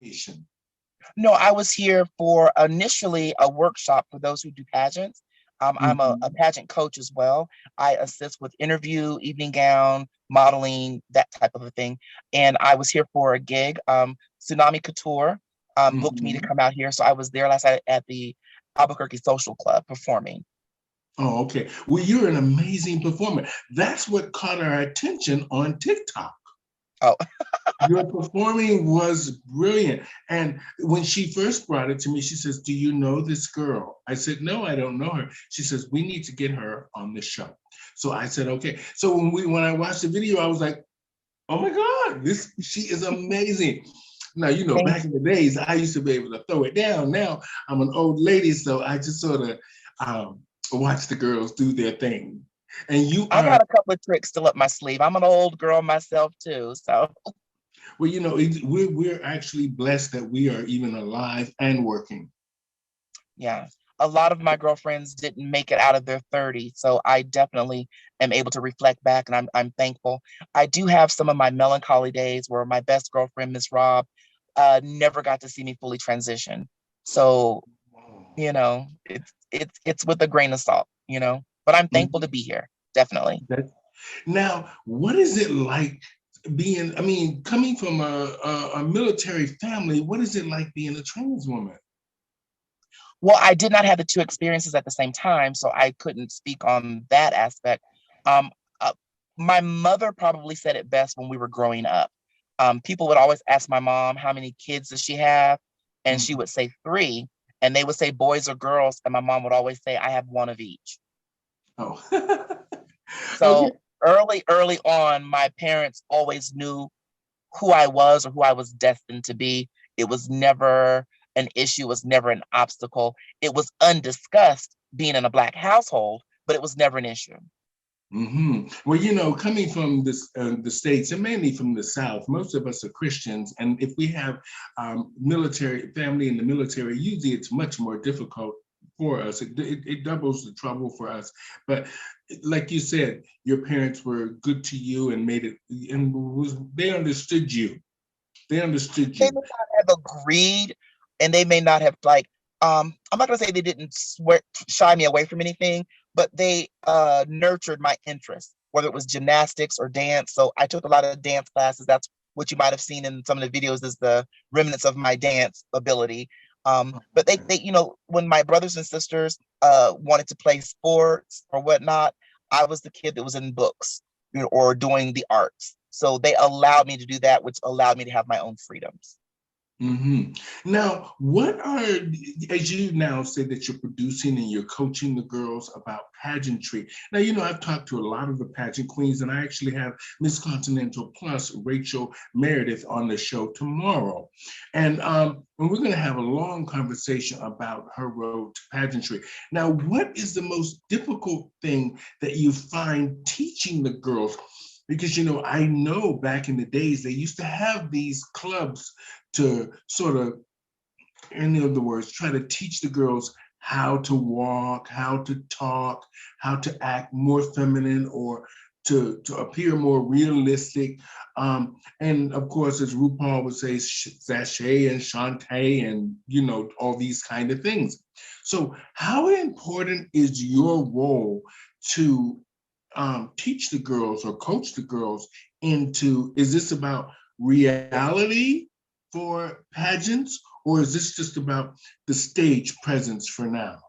Asian. No, I was here for initially a workshop for those who do pageants. I'm a Mhm. pageant coach as well. I assist with interview, evening gown, modeling, that type of a thing. And I was here for a gig. Tsunami Couture booked me to Mhm. come out here. So I was there last night at the Albuquerque Social Club performing. Oh, okay. Well, you're an amazing performer. That's what caught our attention on TikTok. Oh, Your performing was brilliant. And when she first brought it to me, she says, "Do you know this girl?" I said, "No, I don't know her." She says, "We need to get her on the show." So I said, "Okay." So when I watched the video, I was like, "Oh my God, this she is amazing." Now, thank back in the you. days, I used to be able to throw it down. Now I'm an old lady, so I just sort of watch the girls do their thing. And you I are got a couple of tricks still up my sleeve. I'm an old girl myself too. So Well, we're actually blessed that we are even alive and working. yeah, a lot of my girlfriends didn't make it out of their 30s, so I definitely am able to reflect back, and I'm thankful. I do have some of my melancholy days where my best girlfriend, Miss Rob, never got to see me fully transition. So it's with a grain of salt, But I'm thankful to Mhm. be here, definitely. That- Now, what is it like being? I mean, coming from a military family, what is it like being a trans woman? Well, I did not have the two experiences at the same time, so I couldn't speak on that aspect. Um, uh, my mother probably said it best when we were growing up. People would always ask my mom, how many kids does she have? And she Mhm. would say three, and they would say boys or girls, and my mom would always say, I have one of each. Oh, okay. So early on, my parents always knew who I was or who I was destined to be. It was never an issue, it was never an obstacle. It was undiscussed being in a Black household, but it was never an issue. Well, coming from the states and mainly from the South, most of us are Christians, and if we have military family in the military, usually it's much more difficult for us. It doubles the trouble for us. But like you said, your parents were good to you and made it, and they understood you. They understood They you. may not have agreed, and they may not have I'm not gonna say they didn't shy me away from anything, but they nurtured my interest, whether it was gymnastics or dance. So I took a lot of dance classes. That's what you might have seen in some of the videos is the remnants of my dance ability. But when my brothers and sisters wanted to play sports or whatnot, I was the kid that was in books, or doing the arts. So they allowed me to do that, which allowed me to have my own freedoms. Now, what are, as you now say that you're producing and you're coaching the girls about pageantry. Now, I've talked to a lot of the pageant queens, and I actually have Miss Continental Plus, Rachel Meredith, on the show tomorrow. And we're going to have a long conversation about her road to pageantry. Now, what is the most difficult thing that you find teaching the girls? Because, I know back in the days, they used to have these clubs to sort of, in other words, try to teach the girls how to walk, how to talk, how to act more feminine or to appear more realistic. And of course, as RuPaul would say, sachet and Shantae and, all these kind of things. So how important is your role to teach the girls or coach the girls into, is this about reality for pageants, or is this just about the stage presence for now?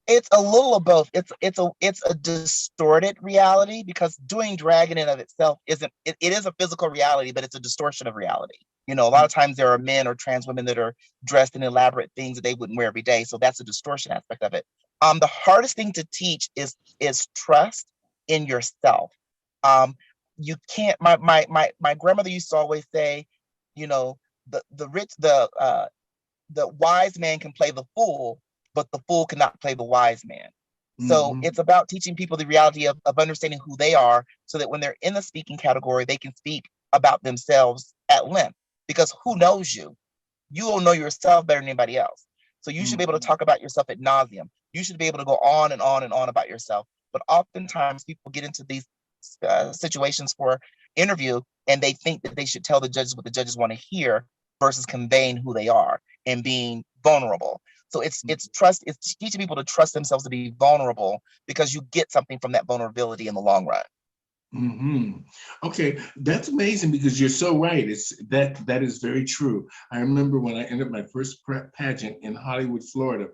It's a little of both. It's a distorted reality because doing drag in and of itself isn't it is a physical reality, but it's a distortion of reality. A lot of times there are men or trans women that are dressed in elaborate things that they wouldn't wear every day. So that's a distortion aspect of it. The hardest thing to teach is trust in yourself. Um, you can't my grandmother used to always say, you know, the wise man can play the fool, but the fool cannot play the wise man. So Mm-hmm. it's about teaching people the reality of understanding who they are so that when they're in the speaking category, they can speak about themselves at length. Because who knows you? You will know yourself better than anybody else. So you should be able to Mm-hmm. talk about yourself at nauseum. You should be able to go on and on and on about yourself. But oftentimes people get into these situations for interview and they think that they should tell the judges what the judges want to hear. versus conveying who they are and being vulnerable. So it's trust, it's teaching people to trust themselves to be vulnerable because you get something from that vulnerability in the long run. Hmm. Okay, that's amazing because you're so right. That is very true. I remember when I entered my first pageant in Hollywood, Florida,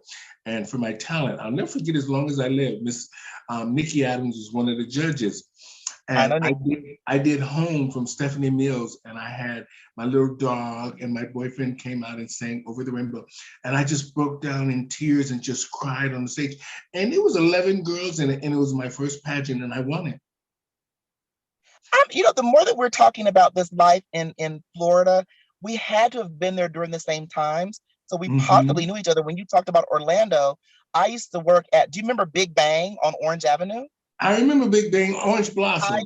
and for my talent, I'll never forget as long as I live. Miss Nikki Adams was one of the judges, I and know I did Home from Stephanie Mills, and I had my little dog, and my boyfriend came out and sang Over the Rainbow, and I just broke down in tears and just cried on the stage, and it was 11 girls, and it was my first pageant, and I won it. the more that we're talking about this life in Florida, we had to have been there during the same times. So we possibly Hmm. knew each other. When you talked about Orlando, I used to work do you remember Big Bang on Orange Avenue? I remember Big Bang Orange I Blossom.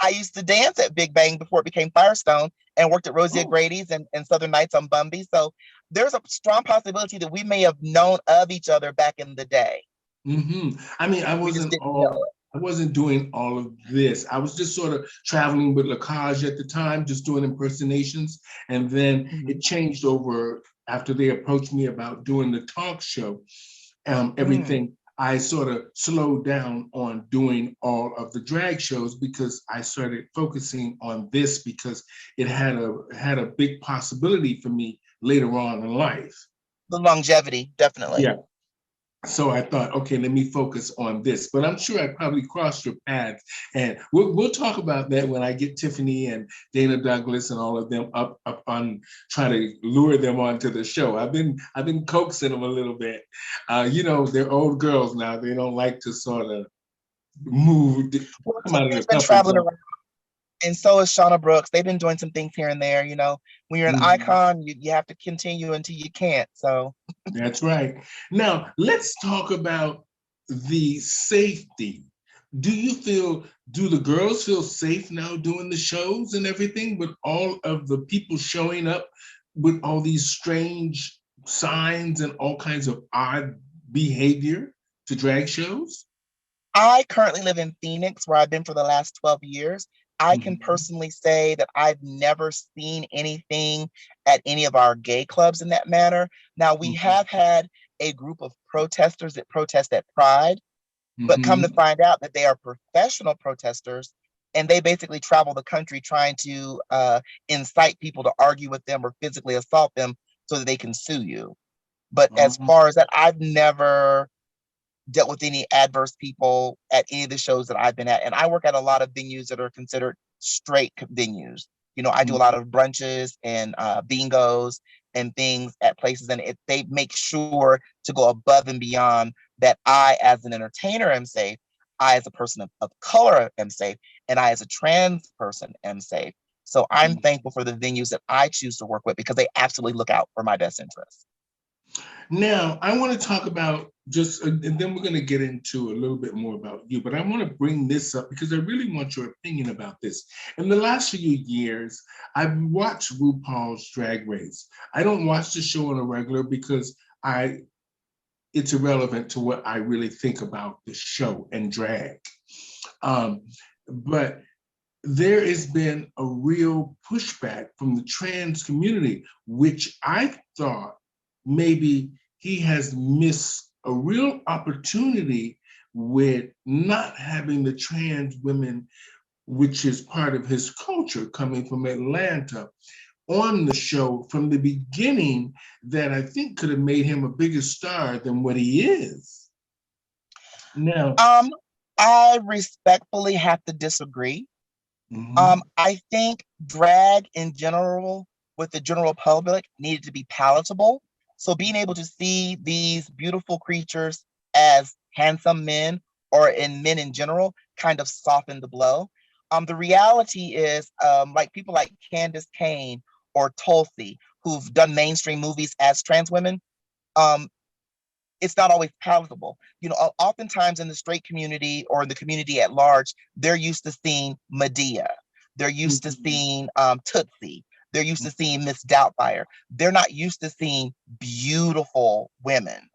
I used to dance at Big Bang before it became Firestone and worked at Rosie Oh. O'Grady's and Southern Nights on Bumby. So there's a strong possibility that we may have known of each other back in the day. Hmm. I mean, We just didn't know it. I wasn't doing all of this. I was just sort of traveling with Lacage at the time, just doing impersonations. And then it Mhm. changed over after they approached me about doing the talk show. Mm. Everything, I sort of slowed down on doing all of the drag shows because I started focusing on this because it had a big possibility for me later on in life. The longevity, definitely. Yeah. So I thought, okay, let me focus on this. But I'm sure I probably crossed your paths, and we'll talk about that when I get Tiffany and Dana Douglas and all of them up on try to lure them onto the show. I've been coaxing them a little bit. They're old girls now. They don't like to sort of move, Well, come out of Tiffany's their been comfort traveling zone. around, and so is Shauna Brooks. They've been doing some things here and there. When you're an Mhm. icon, you have to continue until you can't. So That's right. Now, let's talk about the safety. Do you feel, do the girls feel safe now doing the shows and everything with all of the people showing up with all these strange signs and all kinds of odd behavior to drag shows? I currently live in Phoenix, where I've been for the last 12 years. I can Mhm. personally say that I've never seen anything at any of our gay clubs in that manner. Now, we Mhm. have had a group of protesters that protest at Pride, but come to Mhm. find out that they are professional protesters and they basically travel the country trying to incite people to argue with them or physically assault them so that they can sue you. But as Oh. far as that, I've never dealt with any adverse people at any of the shows that I've been at. And I work at a lot of venues that are considered straight venues. I do a lot Mhm. of brunches and bingos and things at places, and they make sure to go above and beyond that. I, as an entertainer, am safe. I, as a person of color, am safe, and I, as a trans person, am safe. So I'm Mhm. thankful for the venues that I choose to work with because they absolutely look out for my best interests. Now, I want to talk about just, and then we're going to get into a little bit more about you, but I want to bring this up because I really want your opinion about this. In the last few years, I've watched RuPaul's Drag Race. I don't watch the show on a regular because I it's irrelevant to what I really think about the show and drag. Um, but there has been a real pushback from the trans community, which I thought maybe he has missed a real opportunity with not having the trans women, which is part of his culture coming from Atlanta, on the show from the beginning, that I think could have made him a bigger star than what he is. Now, Um, I respectfully have to disagree. mhm, I think drag in general with the general public needed to be palatable. So being able to see these beautiful creatures as handsome men or in men in general kind of softened the blow. The reality is, like people like Candace Kane or Tulsi, who've done mainstream movies as trans women, um, it's not always palatable. Oftentimes in the straight community or in the community at large, they're used to seeing Medea. They're used to mhm, seeing Tootsie. They're used to seeing Miss Doubtfire. They're not used to seeing beautiful women.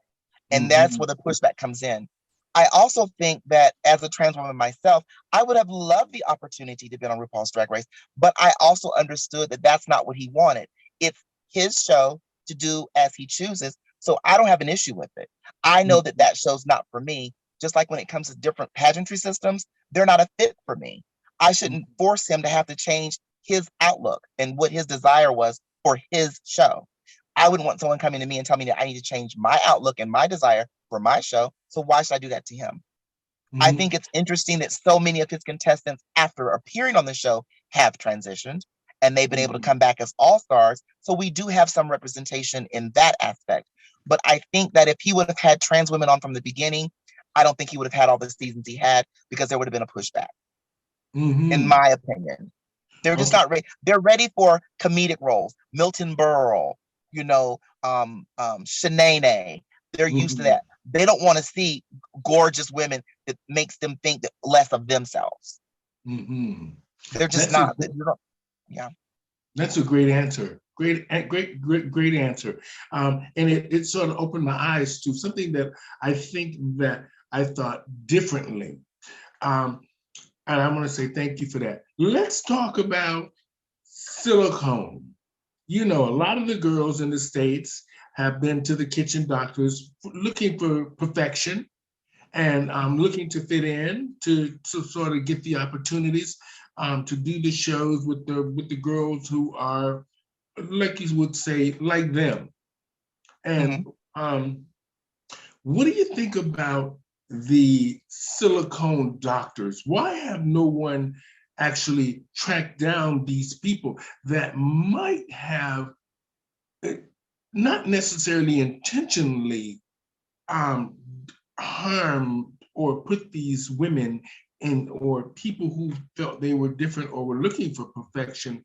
And that's where mhm, the pushback comes in. I also think that as a trans woman myself, I would have loved the opportunity to be on RuPaul's Drag Race, but I also understood that that's not what he wanted. It's his show to do as he chooses. So I don't have an issue with it. I know that that show's not for me. Just like when it comes to different pageantry systems, they're not a fit for me. I shouldn't force him to have to change his outlook and what his desire was for his show. I wouldn't want someone coming to me and telling me that I need to change my outlook and my desire for my show. So why should I do that to him? I Mhm. think it's interesting that so many of his contestants, after appearing on the show, have transitioned and they've been able to Mhm. come back as all stars. So we do have some representation in that aspect. But I think that if he would have had trans women on from the beginning, I don't think he would have had all the seasons he had because there would have been a pushback, in Mhm. my opinion. They're just Okay. not ready. They're ready for comedic roles. Milton Berle, Shanae. They're used to Mhm. that. They don't want to see gorgeous women that makes them think that less of themselves. Mhm. They're just That's a not. Yeah. that's a great answer. Great answer. And it sort of opened my eyes to something that I think that I thought differently. Um, and I want to say thank you for that. Let's talk about silicone. You know, a lot of the girls in the States have been to the kitchen doctors looking for perfection and looking to fit in to sort of get the opportunities to do the shows with the girls who are, like you would say, like them. And Hmm. um, what do you think about the silicone doctors? Why have no one actually tracked down these people that might have uh, not necessarily intentionally um, harm or put these women in, or people who felt they were different or were looking for perfection,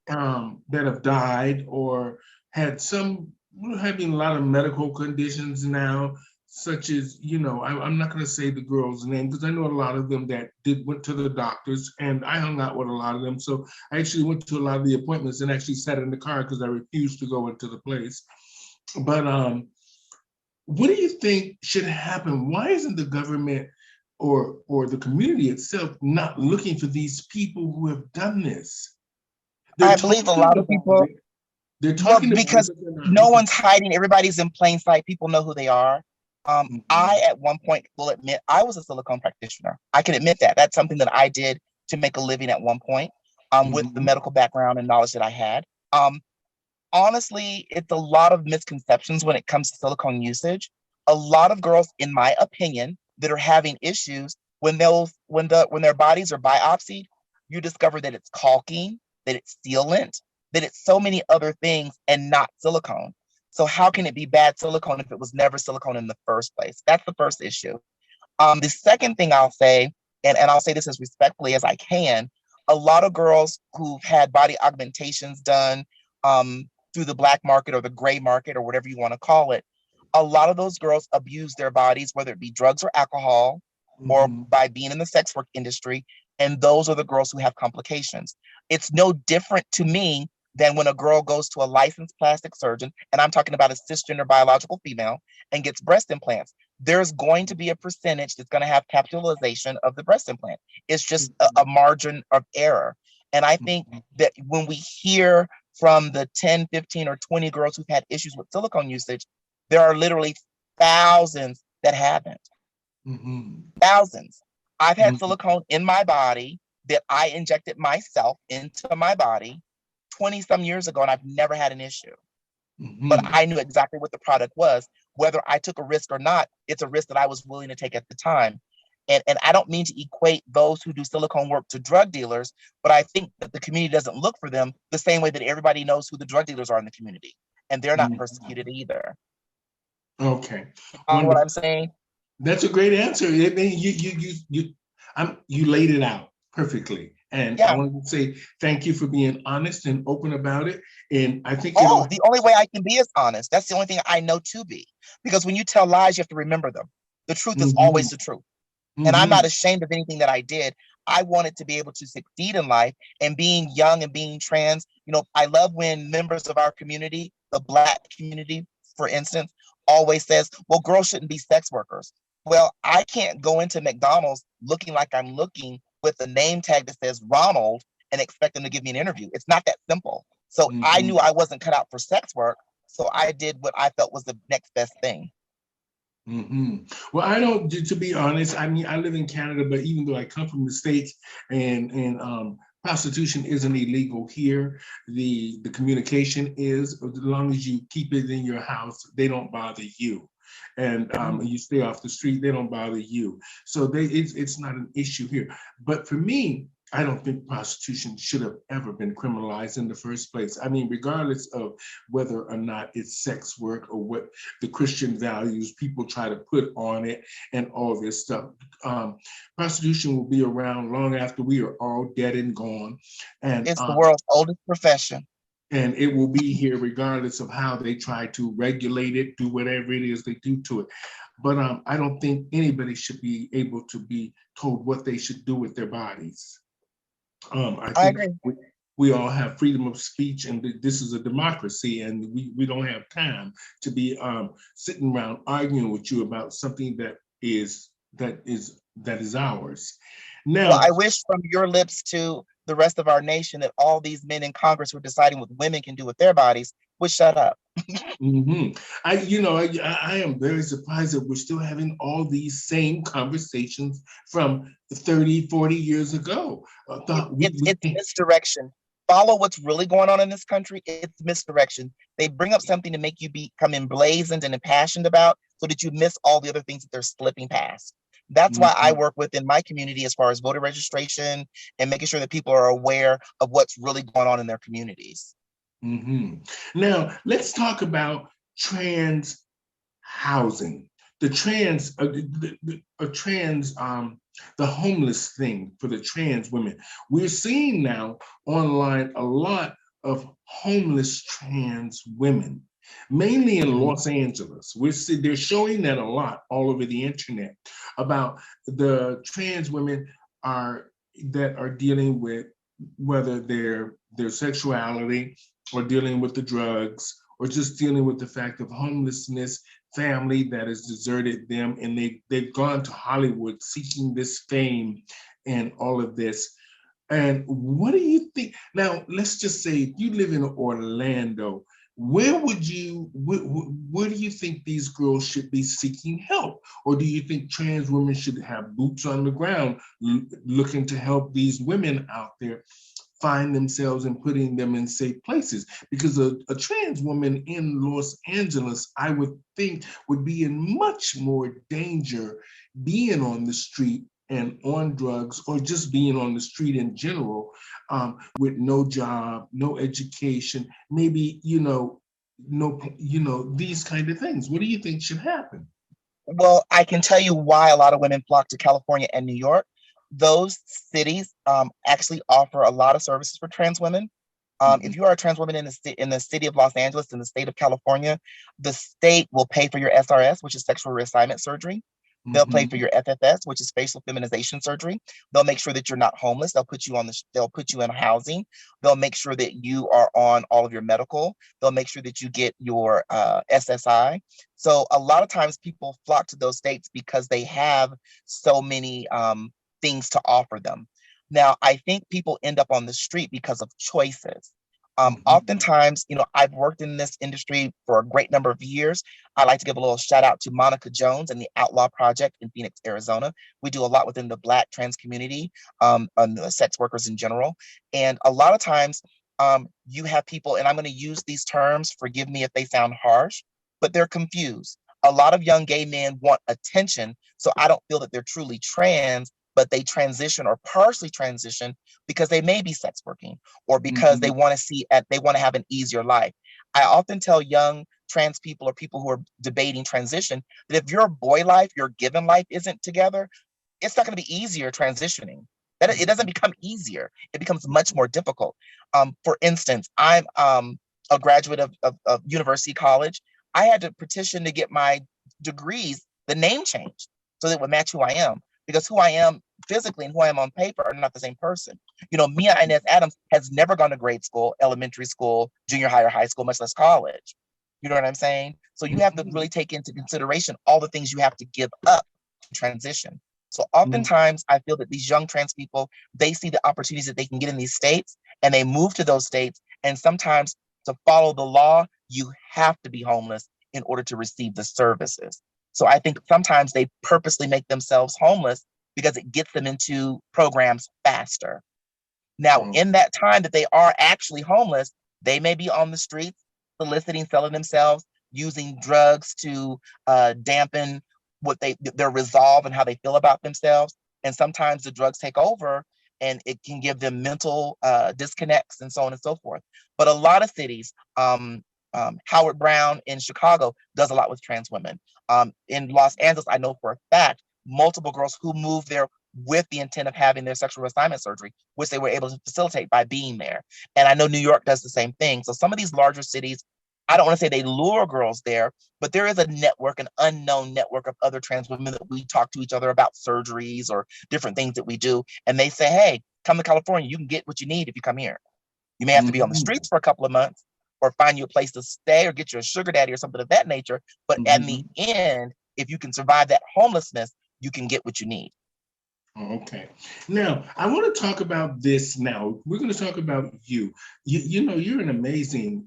that have died or had some, we're having a lot of medical conditions now, such as, I'm not going to say the girl's name because I know a lot of them that did went to the doctors, and I hung out with a lot of them. So I actually went to a lot of the appointments and actually sat in the car because I refused to go into the place. But what do you think should happen? Why isn't the government or the community itself not looking for these people who have done this? They're I believe a talking lot of about people, it. They're well, talking about it, because but they're not no looking. one's hiding, everybody's in plain sight. People know who they are. I, Mhm, at one point, will admit I was a silicone practitioner. I can admit that. That's something that I did to make a living at one point, with the mhm, medical background and knowledge that I had. Honestly, it's a lot of misconceptions when it comes to silicone usage. A lot of girls, in my opinion, that are having issues when their bodies are biopsied, you discover that it's caulking, that it's sealant, that it's so many other things and not silicone. So how can it be bad silicone if it was never silicone in the first place? That's the first issue. The second thing I'll say, and I'll say this as respectfully as I can, a lot of girls who've had body augmentations done, through the black market or the gray market or whatever you want to call it, a lot of those girls abuse their bodies, whether it be drugs or alcohol, or mhm, by being in the sex work industry. And those are the girls who have complications. It's no different to me than when a girl goes to a licensed plastic surgeon, and I'm talking about a cisgender biological female, and gets breast implants. There's going to be a percentage that's going to have capitalization of the breast implant. It's just a mhm, margin of error. And I think mhm, that when we hear from the 10, 15, or 20 girls who've had issues with silicone usage, there are literally thousands that haven't. mhm, Thousands. I've had mhm, silicone in my body that I injected myself into my body 20 some years ago, and I've never had an issue. But mhm, I knew exactly what the product was. Whether I took a risk or not, it's a risk that I was willing to take at the time. And I don't mean to equate those who do silicone work to drug dealers, but I think that the community doesn't look for them the same way that everybody knows who the drug dealers are in the community. And they're not mhm. persecuted either. Okay, You follow what wonderful. I'm saying? That's a great answer. You laid it out perfectly, and I Yeah. want to say thank you for being honest and open about it. And I think Oh, it'll. the only way I can be is honest. That's the only thing I know to be. Because when you tell lies, you have to remember them. The truth is always Mhm, the truth. And I'm not mhm, ashamed of anything that I did. I wanted to be able to succeed in life, and being young and being trans. I love when members of our community, the Black community, for instance, always says, well, girls shouldn't be sex workers. Well, I can't go into McDonald's looking like I'm looking with a name tag that says Ronald and expect them to give me an interview. It's not that simple. So I Hmm. knew I wasn't cut out for sex work. So I did what I felt was the next best thing. Hmm. Well, I don't. To be honest, I mean, I live in Canada, but even though I come from the states, and prostitution isn't illegal here, the communication is. As long as you keep it in your house, they don't bother you, and you stay off the street, they don't bother you. So it's not an issue here. But for me, I don't think prostitution should have ever been criminalized in the first place. I mean, regardless of whether or not it's sex work or what the Christian values people try to put on it and all this stuff. Um, Prostitution will be around long after we are all dead and gone. And It's the world's oldest profession. and it will be here regardless of how they try to regulate it, do whatever it is they do to it. But I don't think anybody should be able to be told what they should do with their bodies. I I think agree. we all have freedom of speech, and this is a democracy, and we don't have time to be sitting around arguing with you about something that is ours. Well, Now, I wish from your lips to the rest of our nation that all these men in Congress who are deciding what women can do with their bodies would shut up. mhm, I am very surprised that we're still having all these same conversations from 30, 40 years ago. I thought It's misdirection. Follow what's really going on in this country. It's misdirection. They bring up something to make you become emblazoned and impassioned about so that you miss all the other things that they're slipping past. That's why I Mhm. work within my community as far as voter registration and making sure that people are aware of what's really going on in their communities. Hmm. Now, let's talk about trans housing. The trans, the homeless thing for the trans women. We're seeing now online a lot of homeless trans women, mainly in Mhm. Los Angeles. They're showing that a lot all over the internet about the trans women are that are dealing with whether their sexuality or dealing with the drugs or just dealing with the fact of homelessness, family that has deserted them, and they've gone to Hollywood seeking this fame and all of this. And what do you think? Now, let's just say if you live in Orlando, where do you think these girls should be seeking help? Or do you think trans women should have boots on the ground looking to help these women out there find themselves and putting them in safe places? Because a trans woman in Los Angeles, I would think, would be in much more danger being on the street and on drugs, or just being on the street in general, with no job, no education, maybe, no, these kind of things. What do you think should happen? Well, I can tell you why a lot of women flock to California and New York. Those cities actually offer a lot of services for trans women. If Mhm, you are a trans woman in the city of Los Angeles, in the state of California, the state will pay for your SRS, which is sexual reassignment surgery. They'll pay for mhm, your FFS, which is facial feminization surgery. They'll make sure that you're not homeless. They'll put you in housing. They'll make sure that you are on all of your medical. They'll make sure that you get your SSI. So a lot of times people flock to those states because they have so many things to offer them. Now, I think people end up on the street because of choices. mhm, Oftentimes, I've worked in this industry for a great number of years. I like to give a little shout out to Monica Jones and the Outlaw Project in Phoenix, Arizona. We do a lot within the Black trans community, and the sex workers in general. And a lot of times, you have people, and I'm going to use these terms, forgive me if they sound harsh, but they're confused. A lot of young gay men want attention, so I don't feel that they're truly trans, but they transition or partially transition because they may be sex working or because mhm, they want to have an easier life. I often tell young trans people or people who are debating transition that if your boy life, your given life isn't together, it's not going to be easier transitioning. That it doesn't mhm, become easier; it becomes much more difficult. For instance, I'm a graduate of University College. I had to petition to get my degrees, the name changed, so that it would match who I am. Because who I am physically and who I am on paper are not the same person. Mia Inez Adams has never gone to grade school, elementary school, junior high, or high school, much less college. You know what I'm saying? So you have to mhm, really take into consideration all the things you have to give up to transition. So mhm, oftentimes I feel that these young trans people, they see the opportunities that they can get in these states and they move to those states And sometimes to follow the law, you have to be homeless in order to receive the services. So I think sometimes they purposely make themselves homeless because it gets them into programs faster. Now, Mm, in that time that they are actually homeless, they may be on the streets soliciting, selling themselves, using drugs to dampen their resolve and how they feel about themselves. And sometimes the drugs take over and it can give them mental disconnects and so on and so forth. But a lot of cities, Howard Brown in Chicago does a lot with trans women. In Los Angeles, I know for a fact, multiple girls who moved there with the intent of having their sexual reassignment surgery, which they were able to facilitate by being there. And I know New York does the same thing. So some of these larger cities, I don't want to say they lure girls there, but there is a network, an unknown network of other trans women that we talk to each other about surgeries or different things that we do. And they say, hey, come to California, you can get what you need if you come here. You may have to be on the mhm, streets for a couple of months or find you a place to stay or get you a sugar daddy or something of that nature. But in the mhm. end, if you can survive that homelessness, you can get what you need. Okay. Now, I want to talk about this now. We're going to talk about you. You know, you're an amazing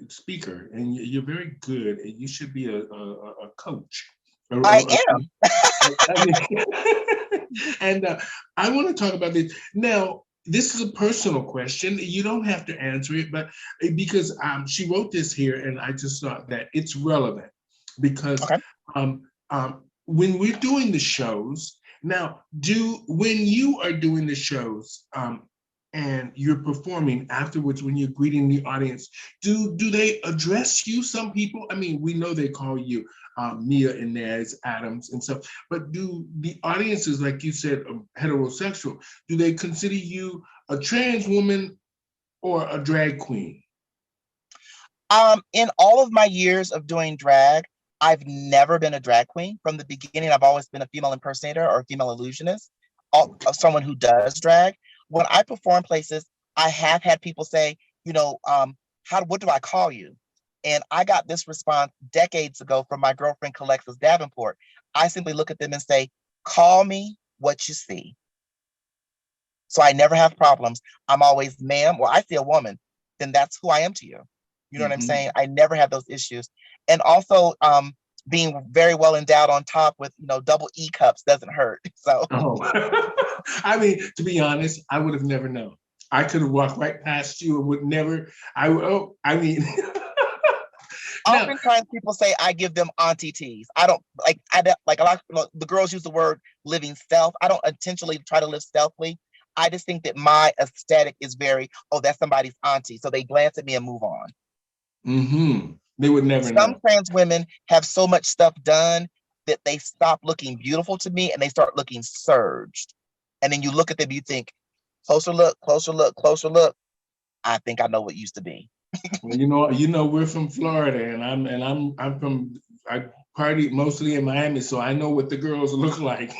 speaker and you're very good and you should be a coach. I A am. I mean, and I want to talk about this. Now, this is a personal question. You don't have to answer it, but because she wrote this here and I just thought that it's relevant because Okay. when we're doing the shows, now, when you are doing the shows and you're performing afterwards, when you're greeting the audience, do they address you? Some people, I mean, we know they call you Mia Inez Adams and stuff, but do the audiences, like you said, heterosexual, do they consider you a trans woman or a drag queen? In all of my years of doing drag, I've never been a drag queen. From the beginning, I've always been a female impersonator or a female illusionist, Okay. someone who does drag. When I perform places, I have had people say, you know, what do I call you? And I got this response decades ago from my girlfriend, Alexis Davenport. I simply look at them and say, call me what you see. So I never have problems. I'm always, ma'am, well, I see a woman, then that's who I am to you. You know what I'm saying? Mhm. I never have those issues. And also, being very well endowed on top with, double E cups doesn't hurt. So Oh, I mean, to be honest, I would have never known. I could have walked right past you and would never. I mean, now, oftentimes people say I give them auntie teas. I don't like a lot of the girls use the word living stealth. I don't intentionally try to live stealthily. I just think that my aesthetic is very, oh, that's somebody's auntie. So they glance at me and move on. they would never Some know. trans women have so much stuff done that they stop looking beautiful to me and they start looking surged. And then you look at them, you think, closer look, closer look, closer look. I think I know what used to be. Well, we're from Florida, and I'm from I party mostly in Miami, so I know what the girls look like,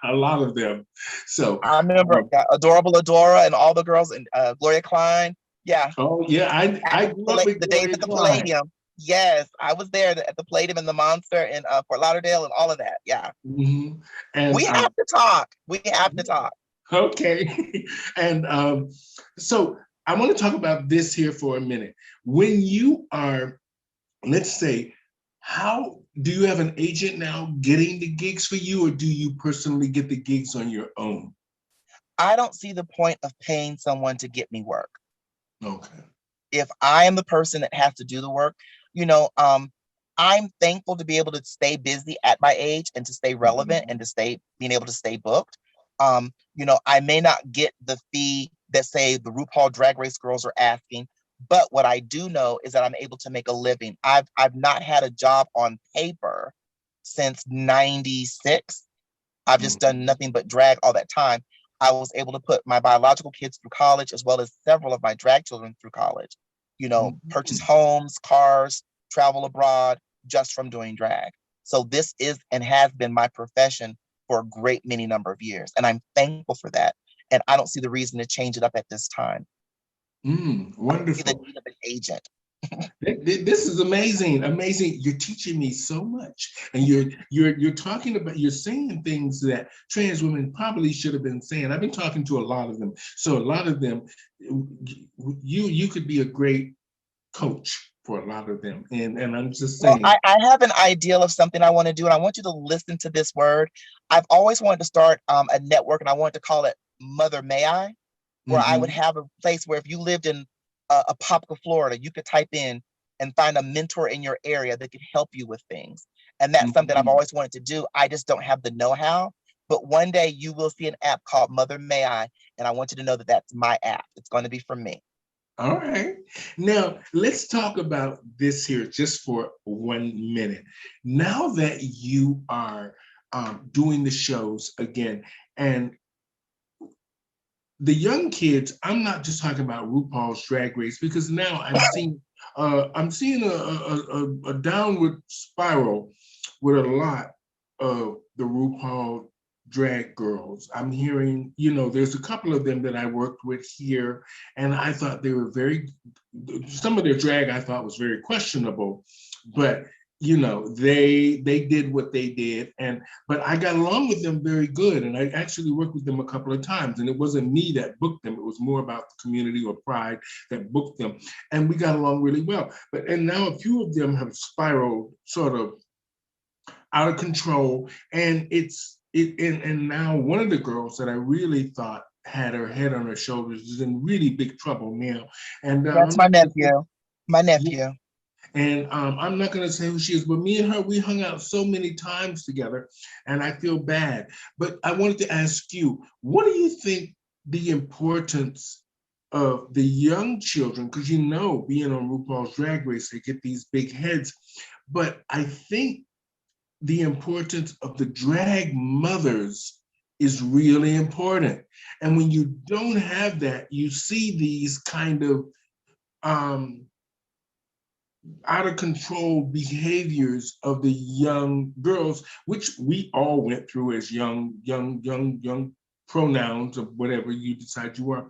a lot of them. So, I remember um, Adorable Adora and all the girls and Gloria Klein. Yeah, oh yeah, I grew up with The days Gloria at the Klein. Palladium. Yes, I was there at the Palladium and the Monster in Fort Lauderdale and all of that. Yeah, Hmm. And we have to talk. We have to talk. okay, and so I want to talk about this here for a minute. When you are, let's say, how do you have an agent now getting the gigs for you, or do you personally get the gigs on your own? I don't see the point of paying someone to get me work. Okay. If I am the person that has to do the work, you know, I'm thankful to be able to stay busy at my age and to stay relevant and Mhm. to stay being able to stay booked. I may not get the fee that say the RuPaul Drag Race girls are asking, but what I do know is that I'm able to make a living. I've not had a job on paper since '96. I've just done Mhm. nothing but drag all that time. I was able to put my biological kids through college as well as several of my drag children through college. Purchase Mhm. homes, cars, travel abroad just from doing drag. So this is and has been my profession for a great many number of years. And I'm thankful for that. And I don't see the reason to change it up at this time. I see the Wonderful. need of an agent. This is amazing, amazing. You're teaching me so much, and you're talking about, you're saying things that trans women probably should have been saying. I've been talking to a lot of them, so a lot of them, you could be a great coach for a lot of them, and I'm just Well, saying. I have an ideal of something I want to do, and I want you to listen to this word. I've always wanted to start a network, and I wanted to call it Mother May I, where I would Mm-hmm, have a place where if you lived in Apopka, Florida, you could type in and find a mentor in your area that could help you with things. And that's something I've mm-hmm. always wanted to do. I just don't have the know-how. But one day you will see an app called Mother May I, and I want you to know that that's my app. It's going to be for me. All right. Now, let's talk about this here just for 1 minute. Now that you are doing the shows again, and the young kids, I'm not just talking about RuPaul's Drag Race, because now I'm seeing a downward spiral with a lot of the RuPaul drag girls. I'm hearing, there's a couple of them that I worked with here, and I thought they were some of their drag I thought was very questionable, but they did what they did, but I got along with them very good, and I actually worked with them a couple of times, and it wasn't me that booked them. It was more about the community or Pride that booked them, and we got along really well. And now a few of them have spiraled sort of out of control, and and now one of the girls that I really thought had her head on her shoulders is in really big trouble now, and That's I'm my not going to say. nephew. My Yeah, nephew. and I'm not going to say who she is, but me and her, we hung out so many times together, and I feel bad. But I wanted to ask you, what do you think the importance of the young children, because being on RuPaul's Drag Race, they get these big heads, but I think the importance of the drag mothers is really important. And when you don't have that, you see these kind of um, out of control behaviors of the young girls, which we all went through as young pronouns of whatever you decide you are.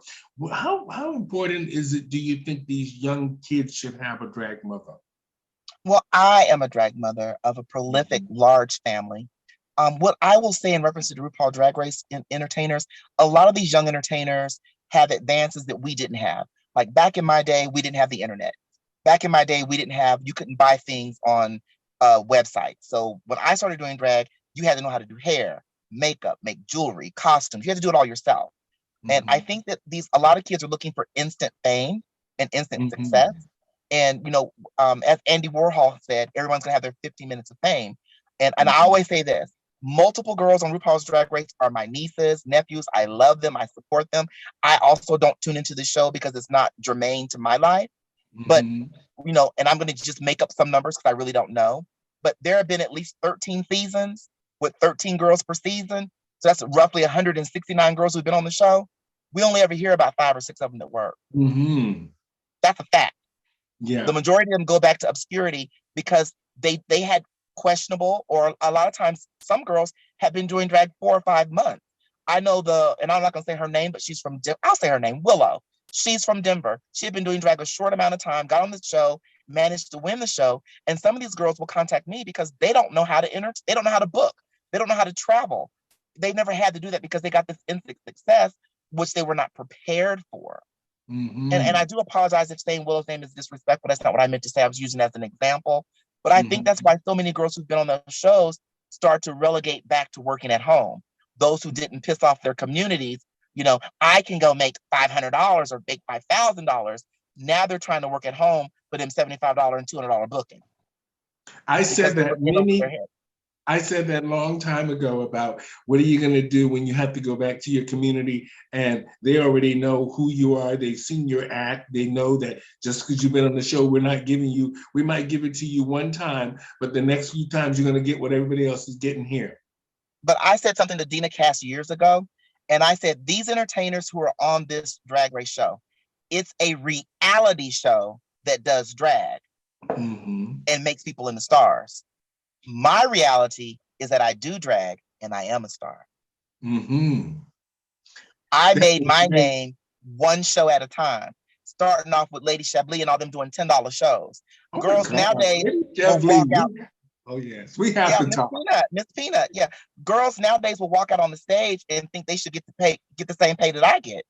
How important is it, do you think these young kids should have a drag mother? Well, I am a drag mother of a prolific, Mhm, large family. What I will say in reference to the RuPaul Drag Race entertainers, a lot of these young entertainers have advances that we didn't have. Like back in my day, we didn't have the internet. Back in my day, you couldn't buy things on websites. So when I started doing drag, you had to know how to do hair, makeup, make jewelry, costumes. You had to do it all yourself. And I mhm, think that a lot of kids are looking for instant fame and instant success. mhm, And as Andy Warhol said, everyone's gonna have their 15 minutes of fame. And I mhm, always say this: multiple girls on RuPaul's Drag Race are my nieces, nephews. I love them. I support them. I also don't tune into the show because it's not germane to my life. But mhm. and I'm gonna just make up some numbers because I really don't know. But there have been at least 13 seasons with 13 girls per season. So that's roughly 169 girls who've been on the show. We only ever hear about 5 or 6 of them that work. Mhm. That's a fact. The Yeah. majority of them go back to obscurity because they had questionable, or a lot of times some girls have been doing drag 4 or 5 months. I know and I'm not gonna say her name, but I'll say her name, Willow. She's from Denver. She had been doing drag a short amount of time, got on the show, managed to win the show. And some of these girls will contact me because they don't know how to enter, they don't know how to book, they don't know how to travel. They've never had to do that because they got this instant success, which they were not prepared for. And I Mhm, do apologize if saying Willow's name is disrespectful. That's not what I meant to say. I was using it as an example. But I think that's mhm. why so many girls who've been on those shows start to relegate back to working at home. Those who didn't piss off their communities, I can go make $500 or make $5,000. Now they're trying to work at home for them $75 and $200 booking I because said they were that in over their many head. I said that long time ago about what are you going to do when you have to go back to your community and they already know who you are. They've seen your act. They know that just because you've been on the show, we might give it to you one time, but the next few times you're going to get what everybody else is getting here. But I said something to Dina Cass years ago, and I said, these entertainers who are on this drag race show, it's a reality show that does drag Mm-hmm. and makes people in the stars. My reality is that I do drag and I am a star. Mm-hmm. I That made is my great. name one show at a time. starting off with Lady Chablis and all them doing $10 shows. Oh my Girls God. nowadays will Jeff walk Lee. out. Oh yes, we have Yeah, to Miss talk. Peanut, Miss Peanut. Yeah, girls nowadays will walk out on the stage and think they should get the same pay that I get.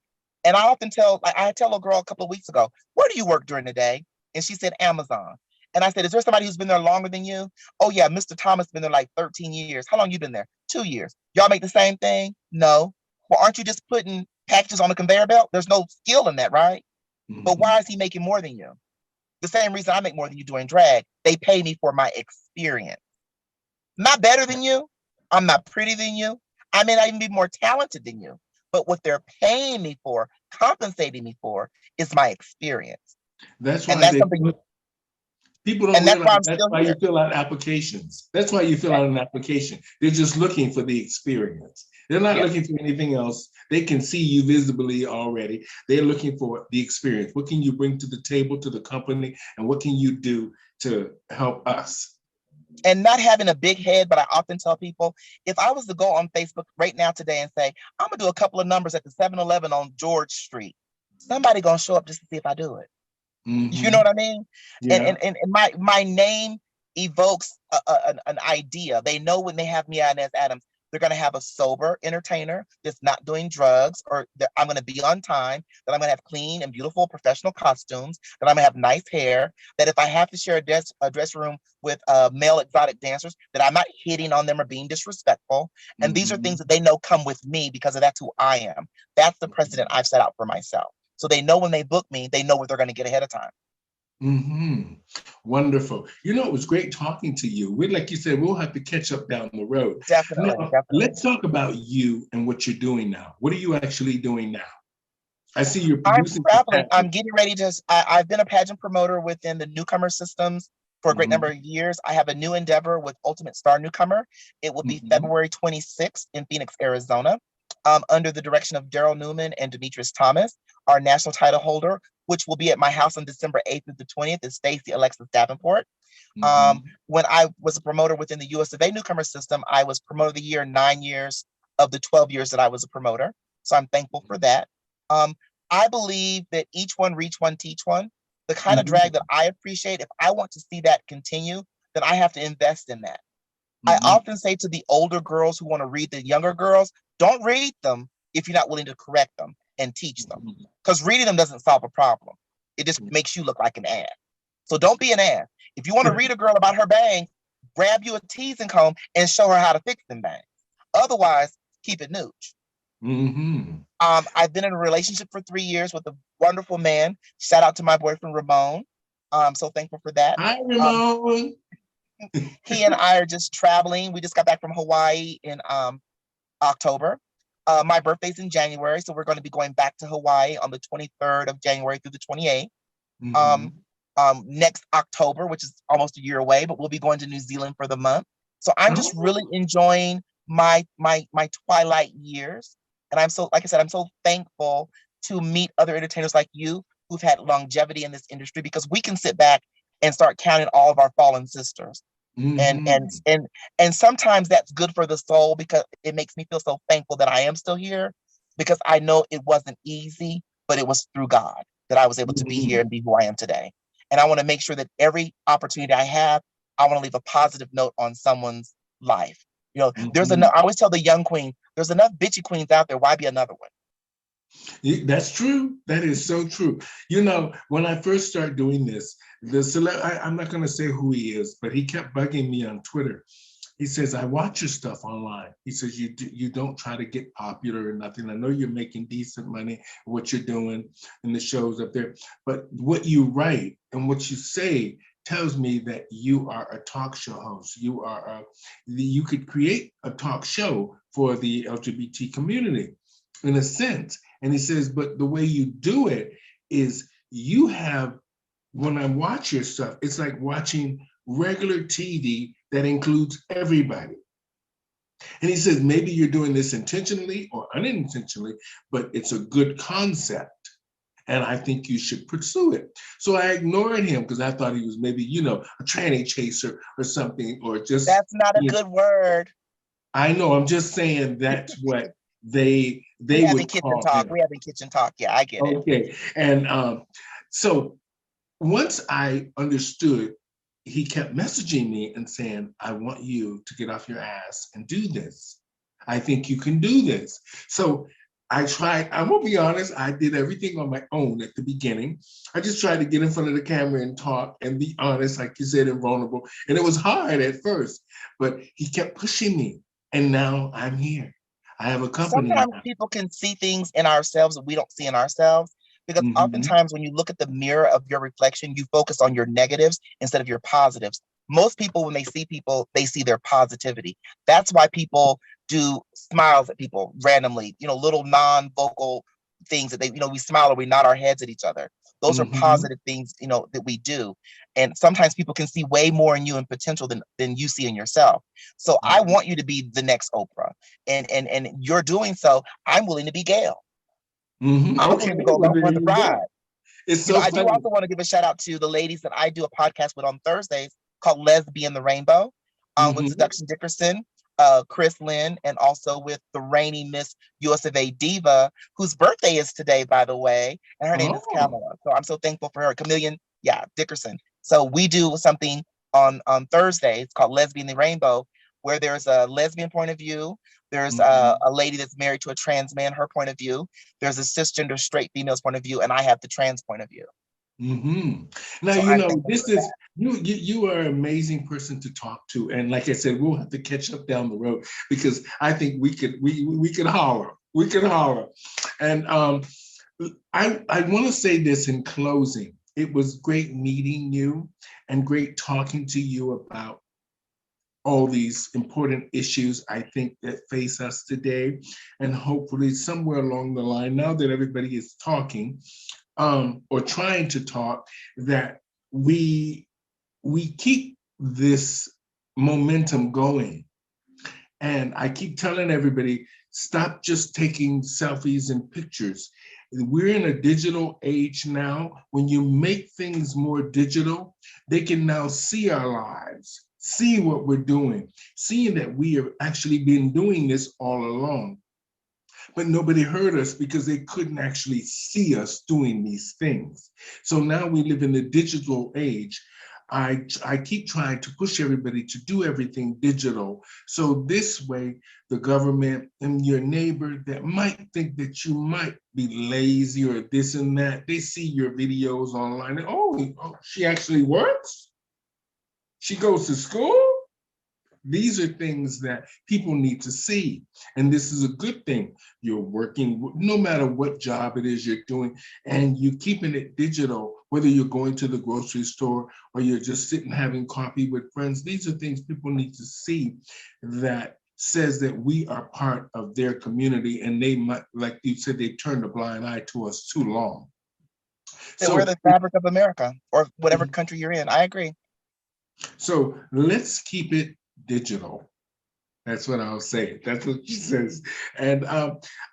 And I often tell, like I tell a girl a couple of weeks ago, where do you work during the day? And she said Amazon. And I said, is there somebody who's been there longer than you? Oh yeah, Mr. Thomas been there like 13 years. How long you been there? 2 years. Y'all make the same thing? No. Well, aren't you just putting packages on a conveyor belt? There's no skill in that, right? But why is he making more than you? The same reason I make more than you doing drag. They pay me for my experience. Not better than you. I'm not pretty than you. I may not even be more talented than you. But what they're paying me for, compensating me for, is my experience. That's And why that's something, people don't and that's why realize I'm that's still why you here. fill out applications. That's why you fill out an application. They're just looking for the experience. They're not Yeah. looking for anything else. They can see you visibly already. They're looking for the experience. What can you bring to the table, to the company, and what can you do to help us? And not having a big head, but I often tell people, if I was to go on Facebook right now today and say, I'm gonna do a couple of numbers at the 7-Eleven on George Street, somebody gonna show up just to see if I do it. You know what I mean? Yeah. And my name evokes an idea. They know when they have me on as Adams, they're going to have a sober entertainer that's not doing drugs, or that I'm going to be on time, that I'm going to have clean and beautiful professional costumes, that I'm going to have nice hair, that if I have to share a dressing room with male exotic dancers, that I'm not hitting on them or being disrespectful. And these are things that they know come with me because of that's who I am. That's the precedent I've set out for myself. So they know when they book me, they know what they're going to get ahead of time. Wonderful. You know, it was great talking to you. We, like you said, we'll have to catch up down the road. Definitely, Now, definitely. let's talk about you and what you're doing now. What are you actually doing now? I see you're I'm producing. traveling. I'm getting ready to. I've been a pageant promoter within the newcomer systems for a great number of years. I have a new endeavor with Ultimate Star Newcomer. It will be February 26th in Phoenix, Arizona, under the direction of Daryl Newman and Demetrius Thomas, our national title holder, which will be at my house on December 8th through the 20th, is Stacey Alexis Davenport. When I was a promoter within the US of A newcomer system, I was promoter of the year 9 years of the 12 years that I was a promoter. So I'm thankful for that. I believe that each one reach one, teach one. The kind of drag that I appreciate, if I want to see that continue, then I have to invest in that. I often say to the older girls who want to read the younger girls, don't read them if you're not willing to correct them and teach them. Because reading them doesn't solve a problem. It just makes you look like an ass. So don't be an ass. If you want to read a girl about her bangs, grab you a teasing comb and show her how to fix them bangs. Otherwise, keep it nooch. I've been in a relationship for 3 years with a wonderful man. Shout out to my boyfriend, Ramon. I'm so thankful for that. Hi, Ramon. He and I are just traveling. We just got back from Hawaii in October. My birthday's in January, so we're going to be going back to Hawaii on the 23rd of January through the 28th. Next October, which is almost a year away, but we'll be going to New Zealand for the month. So I'm just really enjoying my twilight years. And I'm so, like I said, I'm so thankful to meet other entertainers like you who've had longevity in this industry, because we can sit back and start counting all of our fallen sisters. And sometimes that's good for the soul, because it makes me feel so thankful that I am still here, because I know it wasn't easy, but it was through God that I was able to be here and be who I am today. And I want to make sure that every opportunity I have, I want to leave a positive note on someone's life. You know, there's enough. I always tell the young queen, there's enough bitchy queens out there. Why be another one? That's true. That is so true. You know, when I first started doing this, I'm not going to say who he is, but he kept bugging me on Twitter. He says, I watch your stuff online. He says, you don't try to get popular or nothing. I know you're making decent money, what you're doing in the shows up there, but what you write and what you say tells me that you are a talk show host. You could create a talk show for the LGBT community in a sense. And he says, but the way you do it is when I watch your stuff, it's like watching regular TV that includes everybody. And he says, maybe you're doing this intentionally or unintentionally, but it's a good concept. And I think you should pursue it. So I ignored him because I thought he was maybe, a tranny chaser or something, or just. That's not a good word. I know, I'm just saying that's what they would call him. We're having kitchen talk. Yeah, I get it. Okay. And So once I understood, he kept messaging me and saying, I want you to get off your ass and do this. I think you can do this. So I tried, I'm gonna be honest, I did everything on my own at the beginning. I just tried to get in front of the camera and talk and be honest, like you said, and vulnerable. And it was hard at first, but he kept pushing me. And now I'm here. I have a company Sometimes now. people can see things in ourselves that we don't see in ourselves. Because Mhm, oftentimes when you look at the mirror of your reflection, you focus on your negatives instead of your positives. Most people, when they see people, they see their positivity. That's why people do smiles at people randomly, little non-vocal things that we smile or we nod our heads at each other. Those are mhm, positive things, that we do. And sometimes people can see way more in you and potential than you see in yourself. So I mhm, want you to be the next Oprah. And you're doing so. I'm willing to be Gail. mhm. I'm Okay, willing to go well, along there for the you go. ride. It's so I do funny. also want to give a shout out to the ladies that I do a podcast with on Thursdays called Lesbian the Rainbow, with Mhm. Seduction Dickerson, Chris Lynn, and also with the reigning Miss US of A Diva, whose birthday is today, by the way, and her name is Oh. Kamala. So I'm so thankful for her, Chameleon, yeah, Dickerson. So we do something on Thursdays called Lesbian the Rainbow, where there's a lesbian point of view, there's Mhm. a lady that's married to a trans man, her point of view, there's a cisgender straight female's point of view, and I have the trans point of view. Now So you I'm know thankful this for that. is you are an amazing person to talk to, and like I said, we'll have to catch up down the road because I think we could holler, we could holler, and I want to say this in closing. It was great meeting you and great talking to you about all these important issues I think that face us today, and hopefully somewhere along the line, now that everybody is talking, or trying to talk, that we we keep this momentum going. And I keep telling everybody, stop just taking selfies and pictures. We're in a digital age now. When you make things more digital, they can now see our lives, see what we're doing, seeing that we have actually been doing this all along. But nobody heard us because they couldn't actually see us doing these things. So now we live in the digital age. I keep trying to push everybody to do everything digital. So this way, the government and your neighbor that might think that you might be lazy or this and that, they see your videos online. And, oh, she actually works? She goes to school? These are things that people need to see. And this is a good thing. You're working, no matter what job it is you're doing, and you're keeping it digital, whether you're going to the grocery store or you're just sitting having coffee with friends. These are things people need to see that says that we are part of their community, and they might, like you said, they turned a blind eye to us too long. That we're So, the fabric of America or whatever country you're in. I agree. so let's keep it digital. That's what I'll say. That's what she says. And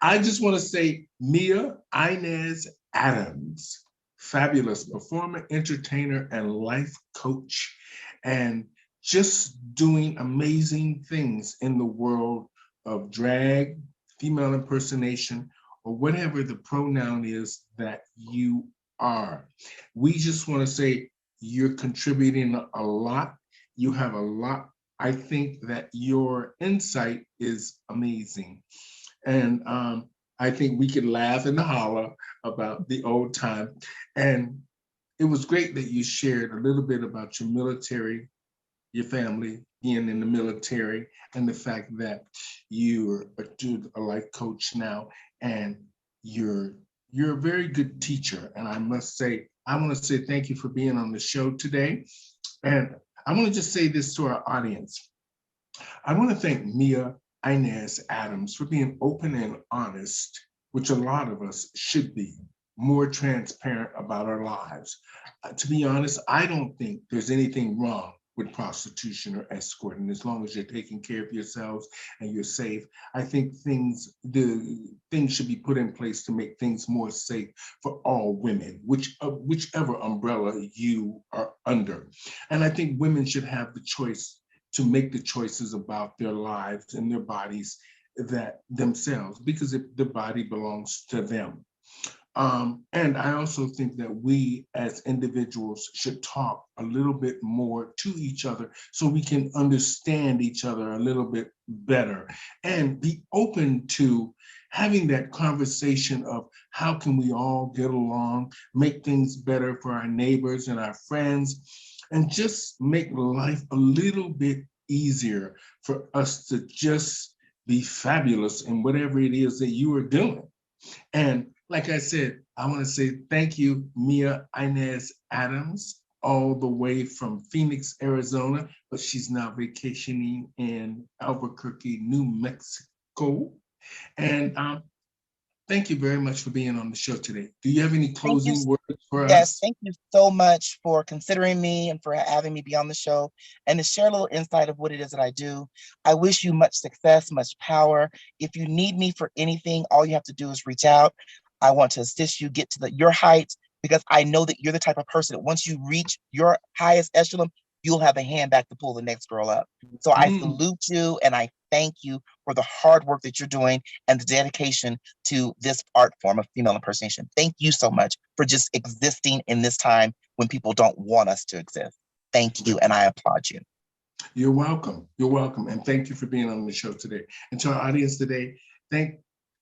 I just want to say, Mia Inez Adams, fabulous performer, entertainer, and life coach, and just doing amazing things in the world of drag, female impersonation, or whatever the pronoun is that you are. We just want to say you're contributing a lot. You have a lot. I think that your insight is amazing. And I think we could laugh and holler about the old time. And it was great that you shared a little bit about your military, your family being in the military, and the fact that you're a life coach now, and you're you're a very good teacher. And I want to say thank you for being on the show today. And I want to just say this to our audience. I want to thank Mia Inez Adams for being open and honest, which a lot of us should be, more transparent about our lives. To be honest, I don't think there's anything wrong with prostitution or escorting as long as you're taking care of yourselves and you're safe. I think the things should be put in place to make things more safe for all women, whichever umbrella you are under. And I think women should have the choice to make the choices about their lives and their bodies that themselves, because the body belongs to them. And I also think that we as individuals should talk a little bit more to each other so we can understand each other a little bit better and be open to having that conversation of how can we all get along, make things better for our neighbors and our friends, and just make life a little bit easier for us to just be fabulous in whatever it is that you are doing. And like I said, I want to say thank you, Mia Inez Adams, all the way from Phoenix, Arizona, but she's now vacationing in Albuquerque, New Mexico. And thank you very much for being on the show today. Do you have any Thank you. closing words for Yes, us? thank you so much for considering me and for having me be on the show and to share a little insight of what it is that I do. I wish you much success, much power. If you need me for anything, all you have to do is reach out. I want to assist you get to your heights because I know that you're the type of person that once you reach your highest echelon, you'll have a hand back to pull the next girl up. So I Mm, salute you and I thank you for the hard work that you're doing and the dedication to this art form of female impersonation. Thank you so much for just existing in this time when people don't want us to exist. Thank you, and I applaud you. you're welcome. You're welcome. And thank you for being on the show today. And to our audience today, thank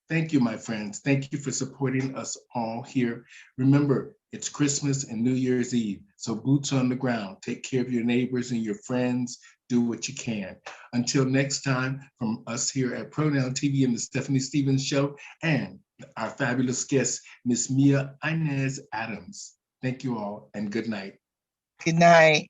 thank you, my friends. Thank you for supporting us all here. Remember, it's Christmas and New Year's Eve. So boots on the ground. Take care of your neighbors and your friends. Do what you can. Until next time, from us here at Pronoun TV and the Stephanie Stevens Show, and our fabulous guest, Miss Mia Inez Adams. Thank you all, and good night. Good night.